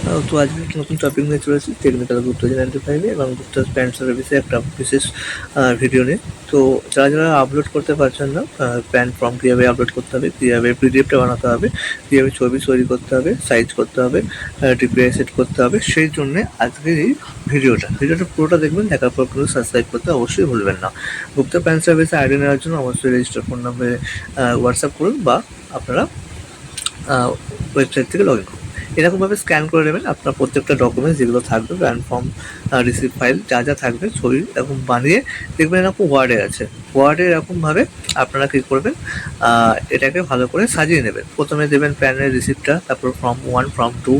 তো আজকে একটা নতুন টপিক নিয়ে চলে এসেছি টেকনিক্যাল গ্রুপ 2095 এবং গুপ্তা প্যান সার্ভিসে একটা বিশেষ ভিডিও নিয়ে। তো যারা যারা আপলোড করতে পারছেন না প্যান ফর্ম কীভাবে আপলোড করতে হবে, কীভাবে পিডিএফটা বানাতে হবে, কীভাবে ছবি তৈরি করতে হবে, সাইজ করতে হবে, ডিপিআই সেট করতে হবে, সেই জন্যে আজকের এই ভিডিওটা পুরোটা দেখবেন। দেখার পর কিন্তু সাবস্ক্রাইব করতে অবশ্যই ভুলবেন না। গুপ্তা প্যান সার্ভিসে আইডি নেওয়ার জন্য অবশ্যই রেজিস্টার ফোন নম্বরে হোয়াটসঅ্যাপ করুন বা আপনারা ওয়েবসাইট থেকে লগ ইন করুন। এরকমভাবে স্ক্যান করে নেবেন আপনার প্রত্যেকটা ডকুমেন্টস যেগুলো থাকবে, প্যান ফর্ম, রিসিপ্ট ফাইল যা যা থাকবে, ছবি এরকম বানিয়ে দেখবেন এরকম ওয়ার্ডে আছে। ওয়ার্ডে এরকমভাবে আপনারা কী করবেন, এটাকে ভালো করে সাজিয়ে নেবেন। প্রথমে দেবেন প্যানের রিসিপ্টটা, তারপর ফর্ম 1, ফর্ম 2,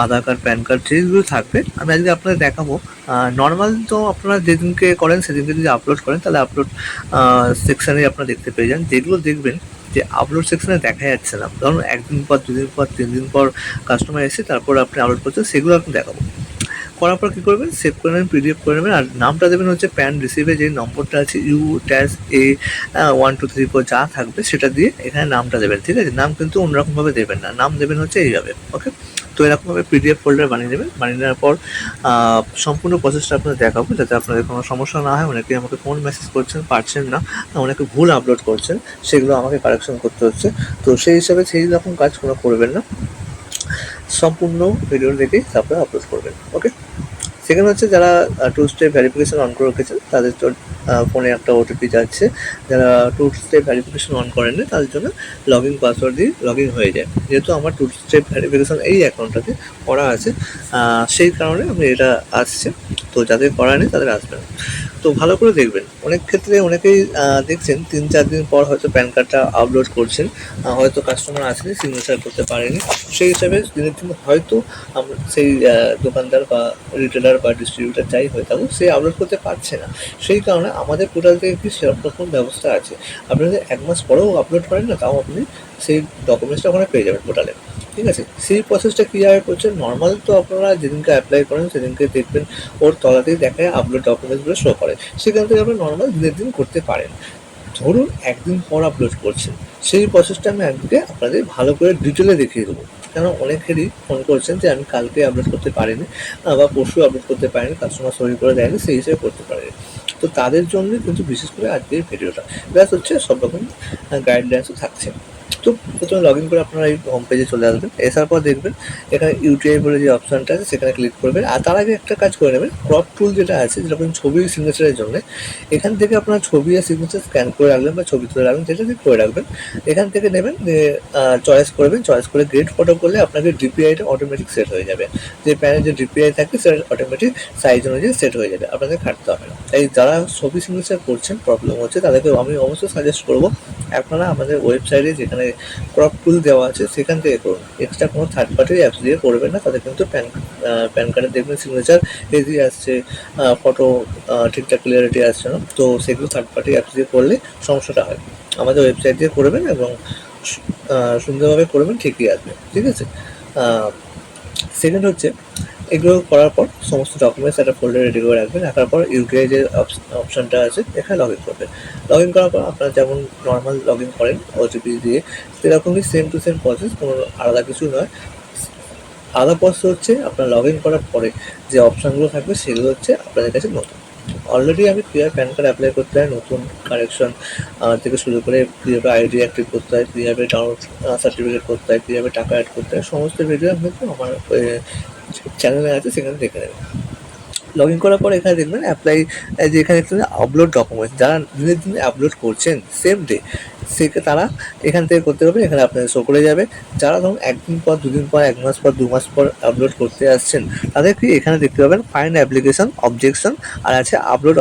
আধার কার্ড, প্যান কার্ড যেগুলো থাকবে। আমি আজকে আপনাদের দেখাবো। নর্মাল তো আপনারা যেদিনকে করেন সেদিনকে যদি আপলোড করেন তাহলে আপলোড সেকশানে আপনারা দেখতে পেয়ে যান। যেগুলো দেখবেন যে আপলোড সেকশনে দেখা যাচ্ছে না, ধরুন 1 দিন পর, 2 দিন পর, 3 দিন পর কাস্টমার এসে তারপর আপনি আপলোড করছেন, সেগুলো আপনি দেখাবো। করার পর কী করবেন, সেভ করে নেবেন, পিডিএফ করে নেবেন। আর নামটা দেবেন হচ্ছে প্যান রিসিভে যে নম্বরটা আছে U-A 1 2 3 4 যা থাকবে সেটা দিয়ে এখানে নামটা দেবেন, ঠিক আছে? নাম কিন্তু অন্যরকমভাবে দেবেন না, নাম দেবেন হচ্ছে এইভাবে, ওকে? তো এরকমভাবে পিডিএফ ফোল্ডার বানিয়ে নেবেন। বানিয়ে নেওয়ার পর সম্পূর্ণ প্রসেসটা আপনাদের দেখাবো যাতে আপনাদের কোনো সমস্যা না হয়। অনেকে আমাকে ফোন মেসেজ করছেন, পারছেন না, অনেকে ভুল আপলোড করছেন, সেগুলো আমাকে কারেকশন করতে হচ্ছে। তো সেই হিসাবে সেই রকম কাজ কোনো করবেন না, সম্পূর্ণ ভিডিও দেখেই তারপরে আপলোড করবেন, ওকে? সেকেন্ড হচ্ছে যারা 2 স্টেপ ভেরিফিকেশন অন করে রেখেছেন তাদের তো ফোনে একটা ওটিপি যাচ্ছে। যারা 2 স্টেপ ভেরিফিকেশন অন করেননি তাদের জন্য লগ ইন পাসওয়ার্ড দিয়ে লগ ইন হয়ে যায়। যেহেতু আমার 2 স্টেপ ভেরিফিকেশন এই অ্যাকাউন্টটাতে করা আছে, সেই কারণে আমি এটা আসছে। তো যাদের করা নেই তাদের আসবে না। তো ভালো করে দেখবেন। অনেক ক্ষেত্রে অনেকেই দেখছেন 3-4 দিন পর হয়তো প্যান কার্ডটা আপলোড করছেন, হয়তো কাস্টমার আসেনি, সিগনেচার করতে পারেনি। সেই হিসাবে দিনের দিন হয়তো আমরা সেই দোকানদার বা রিটেলার বা ডিস্ট্রিবিউটার যাই হয়ে থাকুক, সে আপলোড করতে পারছে না। সেই কারণে আমাদের পোর্টাল থেকে কি সেরকম ব্যবস্থা আছে, আপনি যদি 1 মাস পরেও আপলোড করেন না, তাও আপনি সেই ডকুমেন্টসটা ওখানে পেয়ে যাবেন পোর্টালে, ঠিক আছে? সেই প্রসেসটা কীভাবে করছেন, নর্মাল তো আপনারা যেদিনকে অ্যাপ্লাই করেন সেদিনকে দেখবেন ওর তলাতেই দেখায় আপলোড ডকুমেন্টসগুলো শো করে। সেখান থেকে আপনি নর্মাল দিনের দিন করতে পারেন। ধরুন 1 দিন পর আপলোড করছেন, সেই প্রসেসটা আমি আজকে আপনাদের ভালো করে ডিটেলে দেখিয়ে দেবো। কেন অনেকেরই ফোন করছেন যে আমি কালকে আপলোড করতে পারিনি বা পরশু আপলোড করতে পারিনি, কাস্টমার সই করে দেয়নি, সেই হিসেবে করতে পারিনি। তো তাদের জন্য কিন্তু বিশেষ করে আজকের ভিডিওটা প্লাস হচ্ছে সব রকম গাইডলাইন্সও থাকছে। তো প্রথমে লগ ইন করে আপনারা এই হোম পেজে চলে আসবেন। আসার পর দেখবেন এখানে ইউটিআই বলে যে অপশানটা আছে সেখানে ক্লিক করবেন। আর তার আগে একটা কাজ করে নেবেন, ক্রপ টুল যেটা আছে, যেরকম ছবি সিগনেচারের জন্য, এখান থেকে আপনার ছবি আর সিগনেচার স্ক্যান করে রাখবেন বা ছবি তুলে রাখবেন, যেটা ঠিক করে রাখবেন। এখান থেকে নেবেন, চয়েস করবেন, চয়েস করে গ্রেড ফটো করলে আপনাকে ডিপিআইটা অটোমেটিক সেট হয়ে যাবে। যে প্যানের যে ডিপিআই থাকে সেটা অটোমেটিক সাইজ অনুযায়ী সেট হয়ে যাবে, আপনাদের খাটতে হবে না। তাই যারা ছবি সিগনেচার করছেন প্রবলেম হচ্ছে তাদেরকে আমি অবশ্যই সাজেস্ট করবো আপনারা আমাদের ওয়েবসাইটে যেখানে ক্রপ টুল দেওয়া আছে সেখান থেকে করুন। এক্সট্রা কোনো থার্ড পার্টি অ্যাপস দিয়ে করবেন না, তাদের কিন্তু প্যান কার্ডে দেখবেন সিগনেচার হেজি আসছে, ফটো ঠিকঠাক ক্লিয়ারিটি আসছে না। তো সেগুলো থার্ড পার্টি অ্যাপস দিয়ে করলে সমস্যাটা হয়। আমাদের ওয়েবসাইট দিয়ে করবেন এবং সুন্দরভাবে করবেন, ঠিকই আসবে, ঠিক আছে? সেকেন্ড হচ্ছে এগুলো করার পর সমস্ত ডকুমেন্টস একটা ফোল্ডারে রেডি করে রাখবেন। রাখার পর ইউটিআই যে অপশানটা আছে এখানে লগ ইন করবেন। লগ ইন করার পর আপনারা যেমন নর্মাল লগ ইন করেন ওটিপি দিয়ে, সেরকমই সেম টু সেম প্রসেস, কোনো আলাদা কিছু নয়। আলাদা প্রসেস হচ্ছে আপনার লগ ইন করার পরে যে অপশানগুলো থাকবে সেগুলো হচ্ছে আপনাদের কাছে নতুন। অলরেডি আমি কীভাবে প্যান কার্ড অ্যাপ্লাই করতে হয়, নতুন কারেকশন থেকে শুরু করে কীভাবে আইডি অ্যাক্টিভ করতে হয়, কীভাবে ডাউনলোড সার্টিফিকেট করতে হয়, কীভাবে টাকা অ্যাড করতে হয়, সমস্ত ভিডিও আমি কিন্তু আমার চ্যানেলে আছে, সেখানে দেখে নেবেন। লগ ইন করার পর এখানে দেখবেন অ্যাপ্লাই, যে এখানে দেখতে আপলোড ডকুমেন্টস, যারা দিনের দিনে আপলোড করছেন সেম ডে, তারা এখান থেকে করতে পারবেন। এখানে আপনাদের শো করে যাবে। যারা ধরুন 1 দিন পর, 2 দিন পর, 1 মাস পর, 2 মাস পর আপলোড করতে আসছেন, তাদেরকে এখানে দেখতে পাবেন ফাইন্ড অ্যাপ্লিকেশন অবজেকশন, আর আছে আপলোড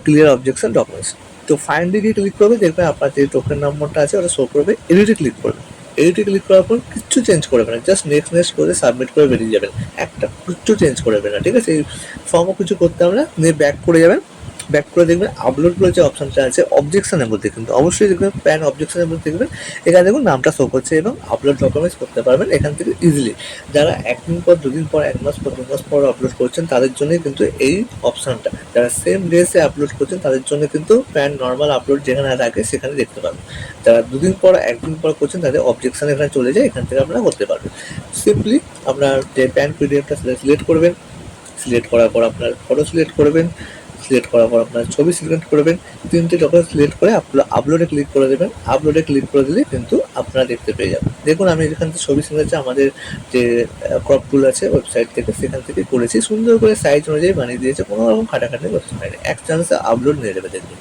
ক্লিয়ার অবজেকশন ডকুমেন্টস। তো ফাইন্ডে গিয়ে ক্লিক করবে, দেখবেন আপনার যে টোকেন নম্বরটা আছে ওটা শো করবে। এডিটে ক্লিক করবেন। এডিটে ক্লিক করার পর কিচ্ছু চেঞ্জ করবে না, জাস্ট নেক্সট করে সাবমিট করে বেরিয়ে যাবেন। একটা কিচ্ছু চেঞ্জ করবে না, ঠিক আছে? এই ফর্মও কিছু করতে হবে না, নিয়ে ব্যাক করে যাবেন। ব্যাক করে দেখবেন আপলোড বলে যে অপশনটা আছে অবজেকশনের মধ্যে, কিন্তু অবশ্যই দেখবেন প্যান অবজেকশনের মধ্যে দেখবেন এখানে দেখুন নামটা শো করছে এবং আপলোড ডকুমেন্টস করতে পারবেন এখান থেকে ইজিলি। যারা একদিন পর, দুদিন পর, 1 মাস পর, 2 মাস পর আপলোড করছেন তাদের জন্যই কিন্তু এই অপশনটা। যারা সেম ডেসে আপলোড করছেন তাদের জন্য কিন্তু প্যান নর্মাল আপলোড যেখানে থাকে সেখানে দেখতে পাবেন। যারা দুদিন পর, একদিন পর করছেন তাদের অবজেকশন এখানে চলে যায়, এখান থেকে আপনারা করতে পারবেন। সিম্পলি আপনার যে প্যান পিডিএফটা সিলেক্ট করবেন, সিলেক্ট করার পর আপনার ফটো সিলেক্ট করবেন, সিলেক্ট করার পর আপনার ছবি সিলেক্ট করবেন, 3টে ডকুমেন্ট সিলেক্ট করে আপলোডে ক্লিক করে দেবেন। আপলোডে ক্লিক করে দিলে কিন্তু আপনারা দেখতে পেয়ে যাবেন। দেখুন আমি এখান থেকে ছবি সিলেক্ট আমাদের যে ক্রপ টুল আছে ওয়েবসাইট থেকে, সেখান থেকে করেছি, সুন্দর করে সাইজ অনুযায়ী বানিয়ে দিয়েছে, কোনো রকম খাটাখাটি করতে হয়নি, এক চান্সে আপলোড নিয়ে নেবে দেখবেন।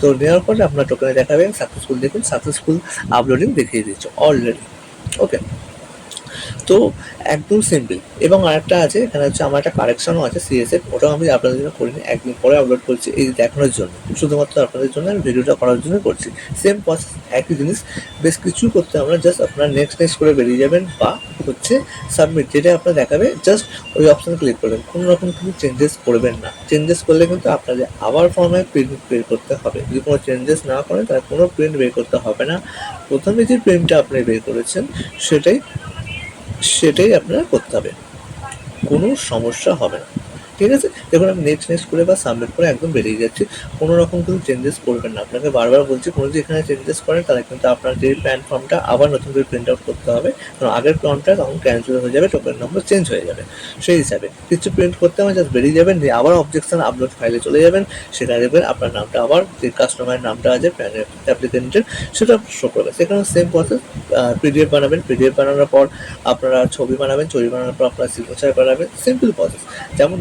তো নেওয়ার পরে আপনার টোকেনে দেখাবেন সাকসেসফুল, দেখুন সাকসেসফুল আপলোডিং দেখিয়ে দিচ্ছে অলরেডি। ওকে, তো একদম সিম্পল। এবং আরেকটা আছে এখানে হচ্ছে আমার একটা কারেকশনও আছে সিএসএফ, ওটাও আমি আপনাদের জন্য করিনি, একদিন পরে আপলোড করছি এই দেখানোর জন্য, শুধুমাত্র আপনাদের জন্য আমি ভিডিওটা করার জন্য করছি। সেম প্রসেস, একই জিনিস, বেশ কিছু করতে আমরা জাস্ট আপনারা নেক্সট করে বেরিয়ে যাবেন, বা হচ্ছে সাবমিট যেটা আপনার দেখাবে, জাস্ট ওই অপশানে ক্লিক করবেন, কোনো রকম কিন্তু চেঞ্জেস করবেন না। চেঞ্জেস করলে কিন্তু আপনাদের আবার ফর্মে প্রিন্ট বের করতে হবে। যদি কোনো চেঞ্জেস না করেন তাহলে কোনো প্রিন্ট বের করতে হবে না। প্রথমে যে প্রিন্টটা আপনি বের করেছেন সেটাই আপনারা করতে হবে, কোনো সমস্যা হবে না। ঠিক আছে, দেখুন আমি নেক্সট করে বা সাবমিট করে একদম বেরিয়ে যাচ্ছি। কোনো রকম কিন্তু চেঞ্জেস করবেন না, আপনাকে বারবার বলছি, কোনো যদি এখানে চেঞ্জেস করেন তাহলে কিন্তু আপনার যে প্যান ফর্মটা আবার নতুন করে প্রিন্ট আউট করতে হবে, কারণ আগের ফর্মটা তখন ক্যান্সেল হয়ে যাবে, টোকেন নম্বর চেঞ্জ হয়ে যাবে। সেই হিসাবে কিছু প্রিন্ট করতে হবে, জাস্ট বেরিয়ে যাবেন, দিয়ে আবার অবজেকশন আপলোড ফাইলে চলে যাবেন, সেখানে দেখবেন আপনার নামটা আবার যে কাস্টমারের নামটা আছে প্যানের অ্যাপ্লিকেন্টের সেটা শো করবে। সেখানে সেম প্রসেস, পিডিএফ বানাবেন, পিডিএফ বানানোর পর আপনারা ছবি বানাবেন, ছবি বানানোর পর আপনার সিগনেচার বানাবেন, সিম্পল প্রসেস। যেমন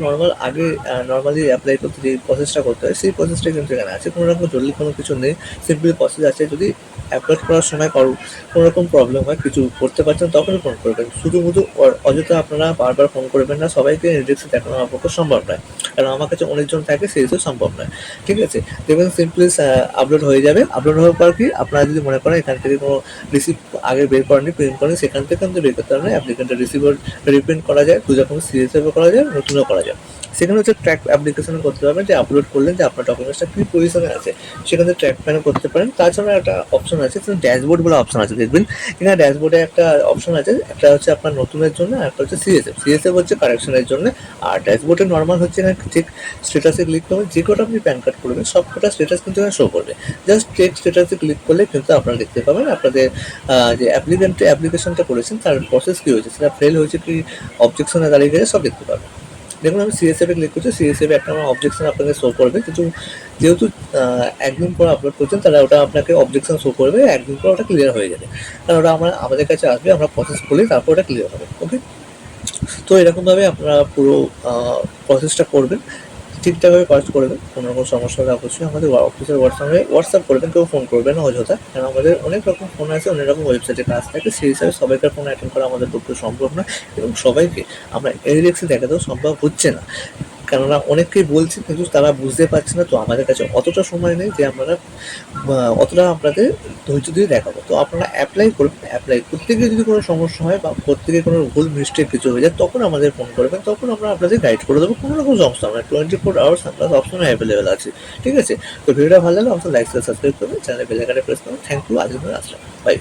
আগে নর্মালি অ্যাপ্লাই করতে যে প্রসেসটা করতে হয় সেই প্রসেসটা কিন্তু এখানে আছে, কোনো রকম জরুরি কোনো কিছু নেই, সিম্পল প্রসেস আছে। যদি অ্যাপ্লোড করার সময় কোনো রকম প্রবলেম হয়, কিছু করতে পারছেন, তখনই ফোন করবেন, শুধু অযথা আপনারা বারবার ফোন করবেন না, সবাইকে ডিটেলসে দেখানো আমার পক্ষে সম্ভব নয়, কারণ আমার কাছে অনেকজন থাকে, সেই হিসেবে সম্ভব নয়। ঠিক আছে, দেখবেন সিম্পলি আপলোড হয়ে যাবে। আপলোড হওয়ার পর কি আপনারা যদি মনে করেন এখান থেকে কোনো রিসিভ আগে বের করেনি, প্রিন্ট করেন, সেখান থেকে কিন্তু বের করতে পারবেন। অ্যাপ্লিকেন্টের রিসিভার রিপ্রিন্ট করা যায়, দু রকম সিরিয়াসভাবে করা যায়, নতুনও করা যায়। সেখানে হচ্ছে ট্র্যাক অ্যাপ্লিকেশন করতে পারবেন, যে আপলোড করলেন যে আপনার ডকুমেন্টসটা কী পজিশনে আছে, সেখানে ট্র্যাক প্যানও করতে পারেন। তাছাড়া একটা অপশন আছে, সেখানে ড্যাশবোর্ড বলে অপশন আছে, দেখবেন এখানে ড্যাশবোর্ডে একটা অপশন আছে, একটা হচ্ছে আপনার নতুনের জন্য, আর একটা হচ্ছে সিএসএফ হচ্ছে কারেকশনের জন্য। আর ড্যাশবোর্ডে নর্মাল হচ্ছে এখানে চেক স্ট্যাটাসে ক্লিক করবেন, যে কটা আপনি প্যান কার্ড করবেন সব কটা স্ট্যাটাস কিন্তু এখানে শো করবে। জাস্ট চেক স্ট্যাটাসে ক্লিক করলে কিন্তু আপনারা দেখতে পাবেন আপনাদের যে অ্যাপ্লিকেশনটা করেছেন তার প্রসেস কী হয়েছে, সেটা ফেল হয়েছে কি অবজেকশনে দাঁড়িয়ে গেছে, সব দেখতে পাবেন। দেখুন আমি সিএসএফে ক্লিক করছি, সিএসএফে একটা আমার অবজেকশন আপনাকে শো করবে, কিন্তু যেহেতু একদিন পর আপলোড করছেন তাহলে ওটা আপনাকে অবজেকশন শো করবে, একদিন পর ওটা ক্লিয়ার হয়ে যাবে, কারণ ওটা আমাদের কাছে আসবে, আমরা প্রসেস করলে তারপর ওটা ক্লিয়ার হবে। ওকে, তো এরকমভাবে আপনারা পুরো প্রসেসটা করবেন, ঠিকঠাকভাবে কাজ করবেন। কোনো রকম সমস্যা হলে অবশ্যই আমাদের অফিসের হোয়াটসঅ্যাপ করবেন, কেউ ফোন করবেন না অযথা, কারণ আমাদের অনেক রকম ফোন আছে, অনেক রকম ওয়েবসাইটে কাজ থাকে, সেই হিসাবে সবাইকার ফোন অ্যাটেন্ড করা আমাদের পক্ষে সম্ভব না, এবং সবাইকে আমরা এই রিস্কে দেখাতেও সম্ভব হচ্ছে না, কেননা অনেককেই বলছি কিন্তু তারা বুঝতে পারছে না। তো আমাদের কাছে অতটা সময় নেই যে আমরা অতটা আপনাদের ধৈর্য দিয়ে দেখাবো। তো আপনারা অ্যাপ্লাই করবেন, অ্যাপ্লাই করতে গিয়ে যদি কোনো সমস্যা হয় বা করতে গিয়ে কোনো ভুল মিস্টেক কিছু হয়ে যায়, তখন আমাদের ফোন করবেন, তখন আমরা আপনাদের গাইড করে দেবো। কোনো রকম সমস্যা আমরা 24 আওয়ার্স আমরা সবসময় অ্যাভেলেবেল আছি। ঠিক আছে, তো ভিডিওটা ভালো লাগলে অবশ্যই লাইক সাবস্ক্রাইব করবেন, চ্যানেলে বেল আইকনে প্রেস করুন। থ্যাংক ইউ, আজকের জন্য আসলাম, বাই।